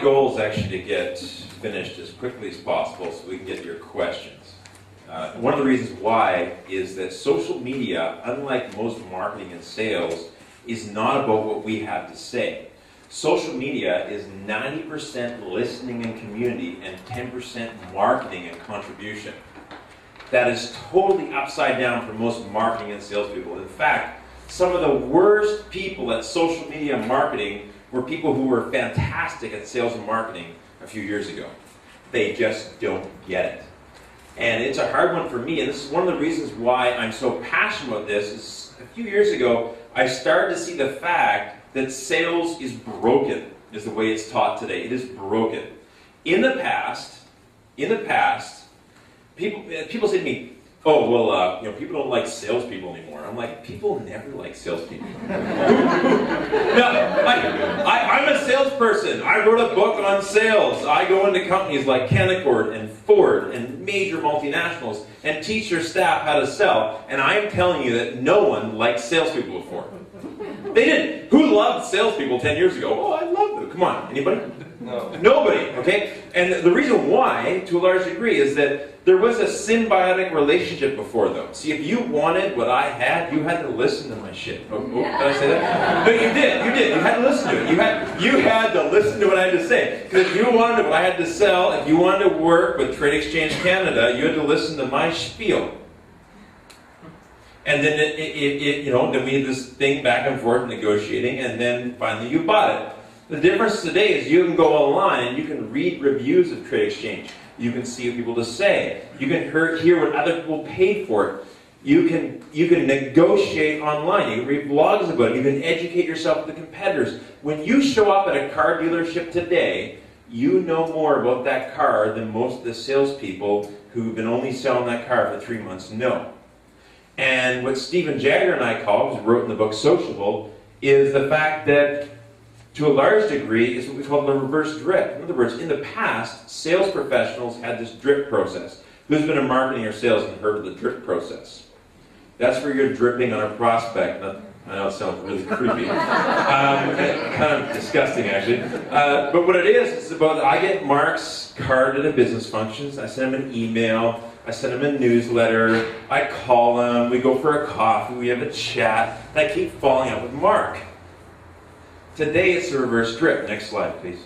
goal is actually to get finished as quickly as possible so we can get to your questions. One of the reasons why is that social media, unlike most marketing and sales, is not about what we have to say. Social media is 90% listening and community and 10% marketing and contribution. That is totally upside down for most marketing and salespeople. In fact, some of the worst people at social media marketing were people who were fantastic at sales and marketing a few years ago. They just don't get it. And it's a hard one for me, and this is one of the reasons why I'm so passionate about this. Is a few years ago, I started to see the fact that sales is broken, is the way it's taught today. It is broken. In the past, people say to me, oh, well, people don't like salespeople anymore. I'm like, people never like salespeople. No, I'm a salesperson. I wrote a book on sales. I go into companies like Canaccord and Ford and major multinationals and teach their staff how to sell. And I'm telling you that no one liked salespeople before. They didn't. Who loved salespeople 10 years ago? Oh, I love them. Come on, anybody? No. Nobody, okay? And the reason why, to a large degree, is that there was a symbiotic relationship before, though. See, if you wanted what I had, you had to listen to my shit. Oh, did I say that? No, you did. You had to listen to it. You had to listen to what I had to say. Because if you wanted what I had to sell, if you wanted to work with Trade Exchange Canada, you had to listen to my spiel. And then then we had this thing back and forth negotiating, and then finally you bought it. The difference today is you can go online and you can read reviews of Trade Exchange. You can see what people to say. You can hear what other people paid for it. You can negotiate online. You can read blogs about it. You can educate yourself with the competitors. When you show up at a car dealership today, you know more about that car than most of the salespeople who've been only selling that car for 3 months know. And what Stephen Jagger and I call, who wrote in the book Sociable, is the fact that to a large degree is what we call the reverse drip. In other words, in the past, sales professionals had this drip process. Who's been in marketing or sales and heard of the drip process? That's where you're dripping on a prospect. I know it sounds really creepy. Kind of disgusting, actually. But what it is, it's about, I get Mark's card at the business functions. I send him an email. I send him a newsletter. I call him. We go for a coffee. We have a chat. And I keep following up with Mark. Today it's the reverse drip. Next slide, please.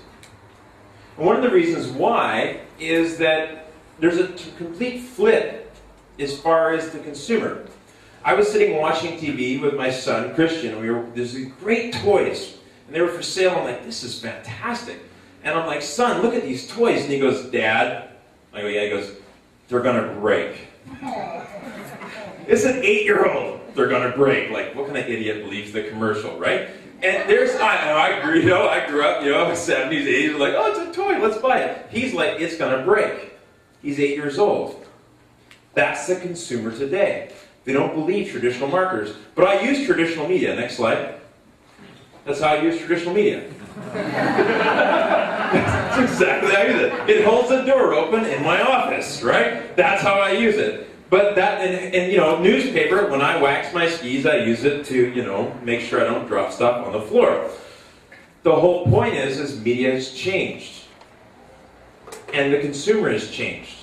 And one of the reasons why is that there's a complete flip as far as the consumer. I was sitting watching TV with my son, Christian. There's these great toys, and they were for sale. I'm like, this is fantastic. And I'm like, son, look at these toys. And he goes, Dad. I go, yeah. He goes, they're gonna break. It's an 8-year-old. They're gonna break. Like, what kind of idiot believes the commercial, right? And I agree, I grew up, 70s, 80s, like, oh, it's a toy, let's buy it. He's like, it's gonna break. He's 8 years old. That's the consumer today. They don't believe traditional marketers. But I use traditional media. Next slide. That's how I use traditional media. That's exactly how I use it. It holds the door open in my office, right? That's how I use it. But that, and newspaper, when I wax my skis, I use it to, make sure I don't drop stuff on the floor. The whole point is media has changed. And the consumer has changed.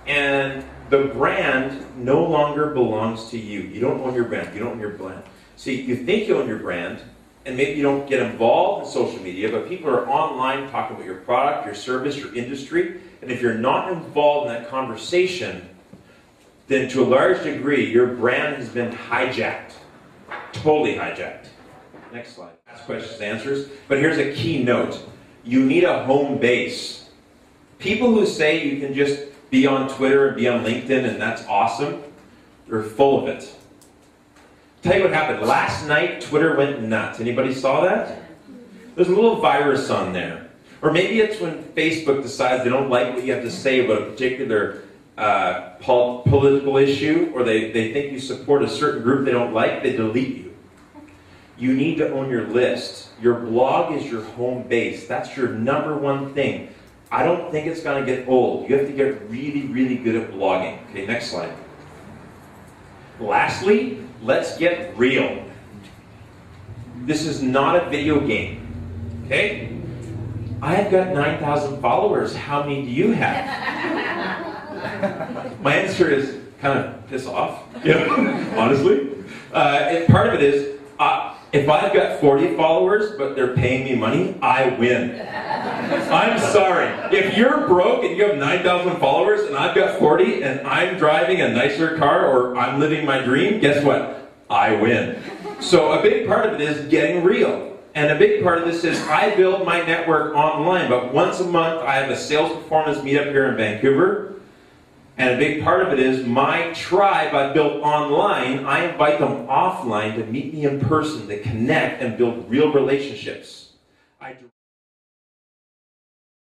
And the brand no longer belongs to you. You don't own your brand. You don't own your brand. See, you think you own your brand, and maybe you don't get involved in social media, but people are online talking about your product, your service, your industry, and if you're not involved in that conversation, then to a large degree, your brand has been hijacked. Totally hijacked. Next slide. Ask questions, answers. But here's a key note. You need a home base. People who say you can just be on Twitter and be on LinkedIn and that's awesome, they're full of it. Tell you what happened. Last night, Twitter went nuts. Anybody saw that? There's a little virus on there. Or maybe it's when Facebook decides they don't like what you have to say about a particular political issue, or they think you support a certain group they don't like, they delete you. You need to own your list. Your blog is your home base. That's your number one thing. I don't think it's going to get old. You have to get really, really good at blogging. Okay, next slide. Lastly, let's get real. This is not a video game. Okay? I've got 9,000 followers. How many do you have? My answer is kind of piss off, honestly. And part of it is, if I've got 40 followers, but they're paying me money, I win. I'm sorry. If you're broke and you have 9,000 followers and I've got 40 and I'm driving a nicer car or I'm living my dream, guess what? I win. So a big part of it is getting real. And a big part of this is I build my network online, but once a month I have a sales performance meetup here in Vancouver. And a big part of it is my tribe I built online, I invite them offline to meet me in person, to connect and build real relationships.